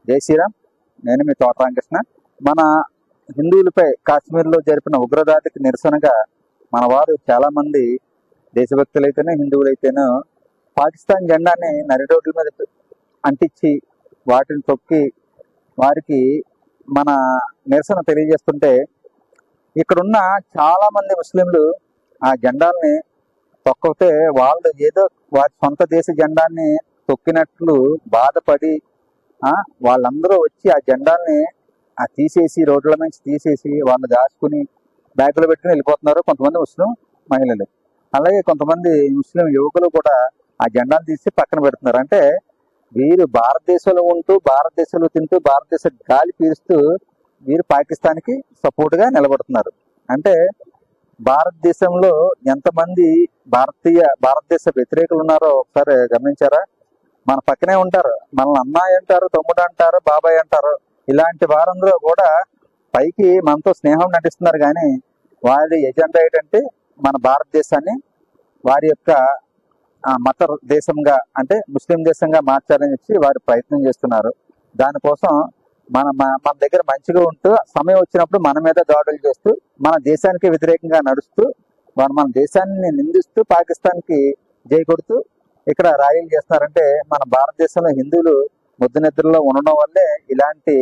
జై శ్రీరామ్. నేను మీ తోట రామకృష్ణ. మన హిందువులపై కాశ్మీర్లో జరిపిన ఉగ్రదాడికి నిరసనగా మన వారు చాలా మంది దేశభక్తులైతేనే హిందువులైతేనో పాకిస్తాన్ జెండాని నడి రోడ్ల మీద అంటించి వాటిని తొక్కి వారికి మన నిరసన తెలియజేస్తుంటే, ఇక్కడున్న చాలా మంది ముస్లింలు ఆ జెండాల్ని తొక్కితే వాళ్ళు ఏదో వారి సొంత దేశ జెండాన్ని తొక్కినట్లు బాధపడి వాళ్ళందరూ వచ్చి ఆ జెండాల్ని తీసేసి రోడ్ల నుంచి తీసేసి వాళ్ళు దాచుకుని బ్యాగులో పెట్టుకుని వెళ్ళిపోతున్నారు కొంతమంది ముస్లిం మహిళలు. అలాగే కొంతమంది ముస్లిం యువకులు కూడా ఆ జెండాను తీసి పక్కన పెడుతున్నారు. అంటే వీరు భారతదేశంలో ఉంటూ భారతదేశంలో తింటూ భారతదేశ గాలి పీలుస్తూ వీరు పాకిస్తాన్కి సపోర్ట్గా నిలబడుతున్నారు. అంటే భారతదేశంలో ఎంతమంది భారతదేశ వ్యతిరేకులు ఉన్నారో ఒకసారి గమనించారా? మన పక్కనే ఉంటారు, మనల్ని అన్నయ్య అంటారు, తమ్ముడు అంటారు, బాబాయ్ అంటారు. ఇలాంటి వారందరూ కూడా పైకి మనతో స్నేహం నటిస్తున్నారు, కానీ వారి ఎజెండా ఏంటంటే మన భారతదేశాన్ని వారి యొక్క మత దేశంగా అంటే ముస్లిం దేశంగా మార్చాలని చెప్పి వారు ప్రయత్నం చేస్తున్నారు. దానికోసం మన దగ్గర మంచిగా ఉంటూ సమయం వచ్చినప్పుడు మన మీద దాడులు చేస్తూ మన దేశానికి వ్యతిరేకంగా నడుస్తూ మన దేశాన్ని నిందిస్తూ పాకిస్తాన్కి జై కొడుతూ ఇక్కడ ర్యాలీలు చేస్తున్నారంటే మన భారతదేశంలో హిందువులు ముద్దు నిద్రలో ఉండడం వల్లే ఇలాంటి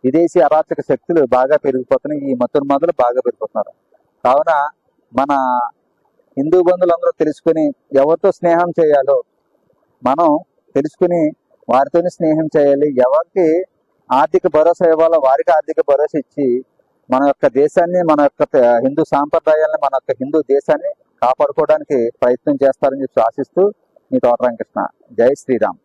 విదేశీ అరాచక శక్తులు బాగా పెరిగిపోతున్నాయి. ఈ మతున్మాదులు బాగా పెరిగిపోతున్నారు. కావున మన హిందూ బంధువులందరూ తెలుసుకుని ఎవరితో స్నేహం చేయాలో మనం తెలుసుకుని వారితోనే స్నేహం చేయాలి. ఎవరికి ఆర్థిక భరోసా ఇవ్వాలో వారికి ఆర్థిక భరోసా ఇచ్చి మన యొక్క దేశాన్ని, మన యొక్క హిందూ సాంప్రదాయాలను, మన యొక్క హిందూ దేశాన్ని కాపాడుకోవడానికి ప్రయత్నం చేస్తారని చెప్పి ఆశిస్తూ మీ తోట రామకృష్ణ. జై శ్రీరామ్.